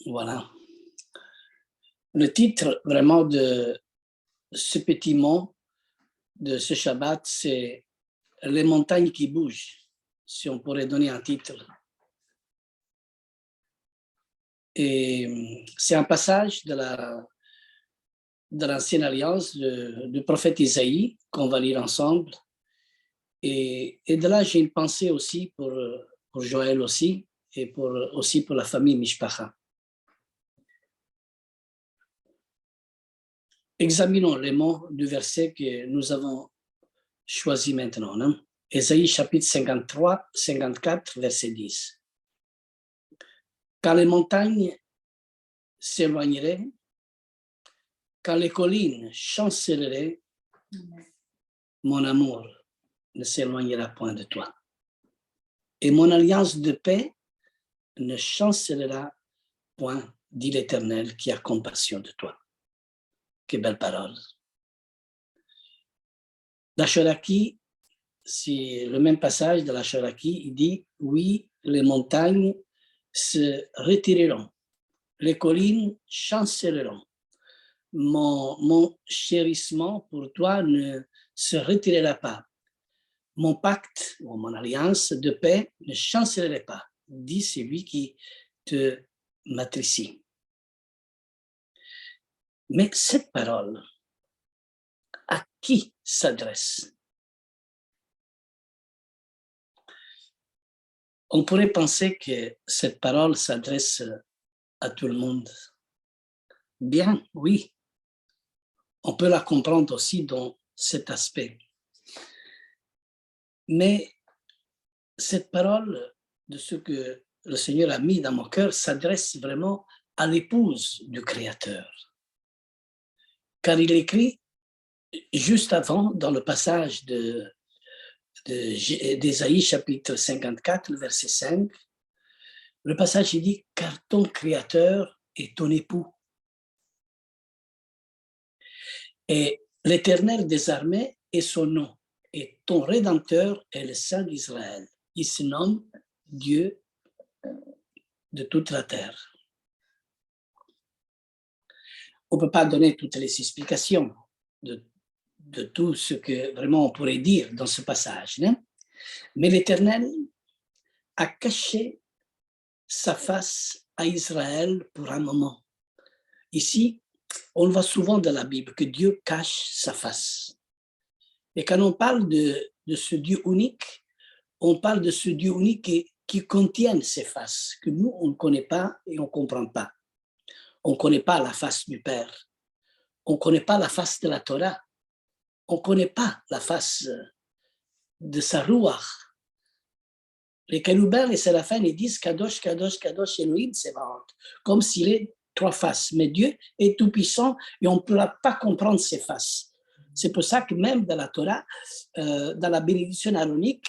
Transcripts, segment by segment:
Voilà. Le titre vraiment de ce petit mot de ce Shabbat, c'est les montagnes qui bougent, si on pourrait donner un titre. Et c'est un passage de l'Ancienne Alliance, du prophète Isaïe, qu'on va lire ensemble. Et de là, j'ai une pensée aussi pour Joël aussi, et aussi pour la famille Mishpacha. Examinons les mots du verset que nous avons choisi maintenant. Hein? Ésaïe chapitre 53, 54, verset 10. Quand les montagnes s'éloigneraient, quand les collines chancelleraient, mon amour ne s'éloignera point de toi. Et mon alliance de paix ne chancellera point, dit l'Éternel, qui a compassion de toi. Quelle belle parole. La Cheraki, c'est le même passage de la Cheraki, il dit, oui, les montagnes se retireront, les collines chancelleront. Mon chérissement pour toi ne se retirera pas. Mon pacte ou mon alliance de paix ne chancellerait pas, dit celui qui te matricie. Mais cette parole, à qui s'adresse? On pourrait penser que cette parole s'adresse à tout le monde. Bien, oui. On peut la comprendre aussi dans cet aspect. Mais cette parole de ce que le Seigneur a mis dans mon cœur s'adresse vraiment à l'épouse du Créateur. Car il écrit juste avant, dans le passage d'Ésaïe chapitre 54, le verset 5, le passage il dit « Car ton Créateur est ton époux. » Et l'Éternel des armées est son nom, et ton Rédempteur est le Saint d'Israël. Il se nomme Dieu de toute la terre. On ne peut pas donner toutes les explications de tout ce que vraiment on pourrait dire dans ce passage. Hein? Mais l'Éternel a caché sa face à Israël pour un moment. Ici, on le voit souvent dans la Bible, que Dieu cache sa face. Et quand on parle de ce Dieu unique, on parle de ce Dieu unique qui contient ses faces, que nous, on ne connaît pas et on ne comprend pas. On ne connaît pas la face du Père. On ne connaît pas la face de la Torah. On ne connaît pas la face de sa Ruach. Les Kéroubins, les Séraphins, ils disent Kadosh, Kadosh, Kadosh, Elohim, Tsevaot, comme s'il est trois faces. Mais Dieu est tout puissant et on ne pourra pas comprendre ses faces. C'est pour ça que même dans la Torah, dans la bénédiction aronique,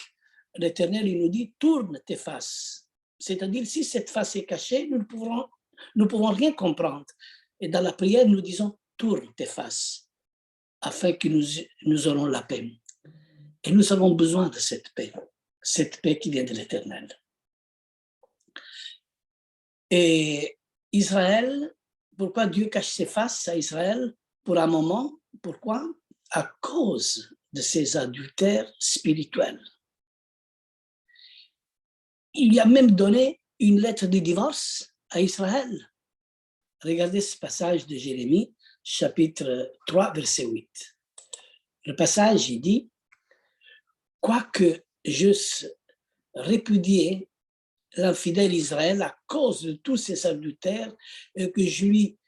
l'Éternel il nous dit tourne tes faces. C'est-à-dire si cette face est cachée, nous ne pouvons rien comprendre. Et dans la prière, nous disons tourne tes faces afin que nous aurons la paix. Et nous avons besoin de cette paix qui vient de l'Éternel. Et Israël, pourquoi Dieu cache ses faces à Israël pour un moment? Pourquoi? À cause de ses adultères spirituels. Il lui a même donné une lettre de divorce à Israël. Regardez ce passage de Jérémie, chapitre 3, verset 8. Le passage, il dit « Quoique j'eusse répudié l'infidèle Israël à cause de tous ses adultères et que je lui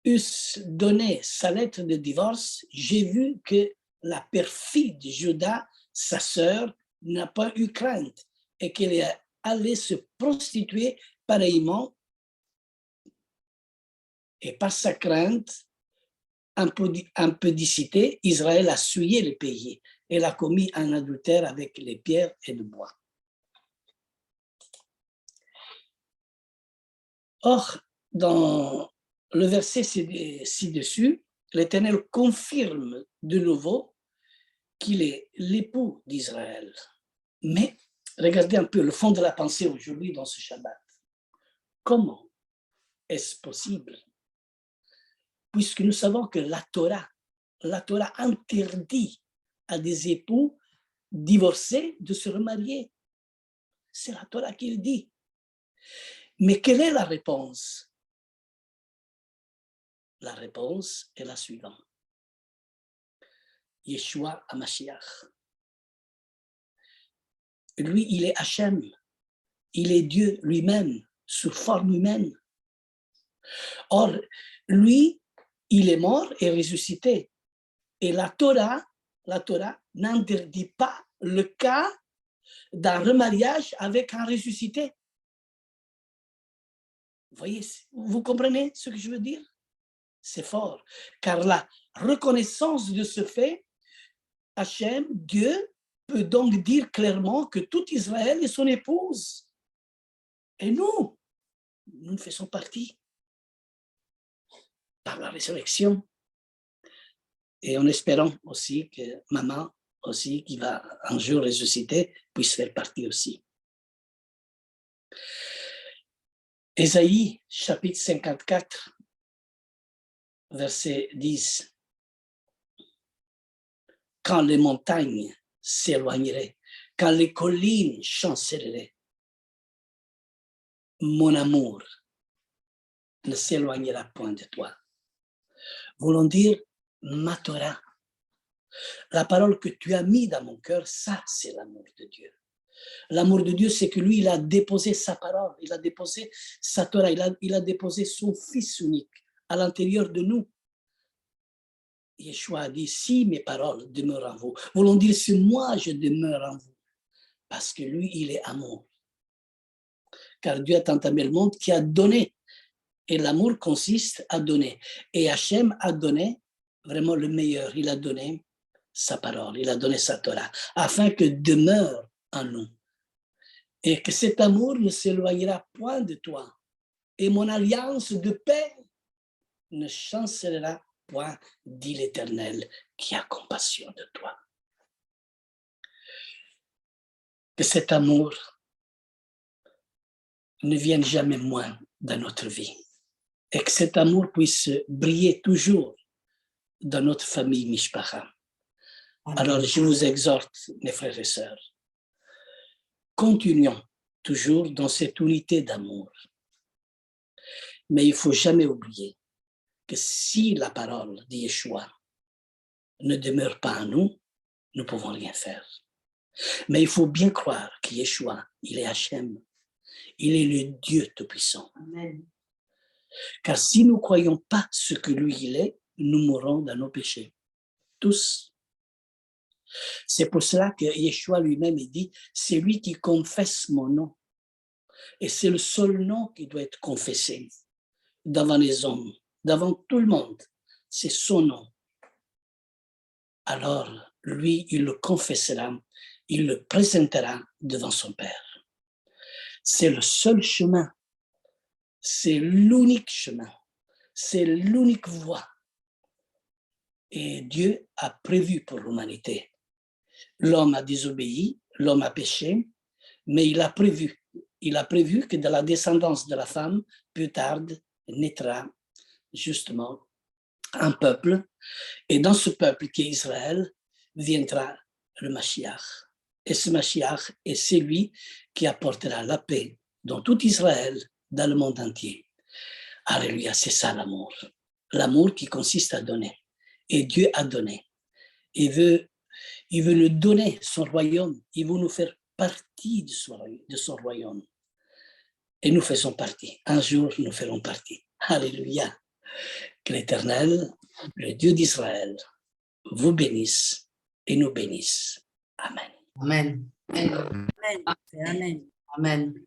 eusse donné sa lettre de divorce, j'ai vu que la perfide Juda, sa sœur, n'a pas eu crainte et qu'elle est allée se prostituer pareillement. Et par sa crainte, impudicité, Israël a souillé le pays. Elle a commis un adultère avec les pierres et le bois. Or, dans le verset ci-dessus, l'Éternel confirme de nouveau qu'il est l'époux d'Israël. Mais regardez un peu le fond de la pensée aujourd'hui dans ce Shabbat. Comment est-ce possible? Puisque nous savons que la Torah interdit à des époux divorcés de se remarier. C'est la Torah qui le dit. Mais quelle est la réponse? La réponse est la suivante. Yeshua HaMashiach. Lui, il est Hachem. Il est Dieu lui-même, sous forme humaine. Or, lui, il est mort et ressuscité. Et la Torah n'interdit pas le cas d'un remariage avec un ressuscité. Vous voyez, vous comprenez ce que je veux dire? C'est fort, car la reconnaissance de ce fait, Hachem, Dieu, peut donc dire clairement que tout Israël est son épouse. Et nous faisons partie par la résurrection. Et en espérant aussi que maman aussi, qui va un jour ressusciter, puisse faire partie aussi. Ésaïe, chapitre 54, verset 10. Quand les montagnes s'éloigneraient, quand les collines chancelleraient, mon amour ne s'éloignera point de toi. Voulant dire, ma Torah, la parole que tu as mis dans mon cœur, ça c'est l'amour de Dieu. L'amour de Dieu, c'est que lui, il a déposé sa parole, il a déposé sa Torah, il a déposé son Fils unique à l'intérieur de nous. Yeshua a dit, si mes paroles demeurent en vous, voulant dire, si moi je demeure en vous, parce que lui, il est amour. Car Dieu a tant aimé le monde qu'il a donné. Et l'amour consiste à donner. Et Hachem a donné vraiment le meilleur. Il a donné sa parole, il a donné sa Torah, afin que demeure en nous. Et que cet amour ne s'éloignera point de toi. Et mon alliance de paix ne chancellera point, dit l'Éternel, qui a compassion de toi. Que cet amour ne vienne jamais moins dans notre vie. Et que cet amour puisse briller toujours dans notre famille Mishpacha. Alors, je vous exhorte, mes frères et sœurs, continuons toujours dans cette unité d'amour. Mais il ne faut jamais oublier que si la parole de Yeshua ne demeure pas en nous, nous ne pouvons rien faire. Mais il faut bien croire que Yeshua, il est Hachem, il est le Dieu Tout-Puissant. Amen. Car si nous ne croyons pas ce que lui il est, nous mourrons dans nos péchés. Tous. C'est pour cela que Yeshua lui-même dit, c'est lui qui confesse mon nom. Et c'est le seul nom qui doit être confessé devant les hommes, devant tout le monde. C'est son nom. Alors, lui, il le confessera, il le présentera devant son Père. C'est le seul chemin. C'est l'unique chemin. C'est l'unique voie. Et Dieu a prévu pour l'humanité. L'homme a désobéi, l'homme a péché, mais il a prévu que de la descendance de la femme, plus tard, naîtra justement un peuple. Et dans ce peuple qui est Israël, viendra le Mashiach. Et ce Mashiach est celui qui apportera la paix dans tout Israël, dans le monde entier. Alléluia, c'est ça l'amour. L'amour qui consiste à donner. Et Dieu a donné. Il veut nous donner son royaume. Il veut nous faire partie de son royaume. Et nous faisons partie. Un jour, nous ferons partie. Alléluia. Que l'Éternel, le Dieu d'Israël, vous bénisse et nous bénisse. Amen. Amen. Amen. Amen. Amen.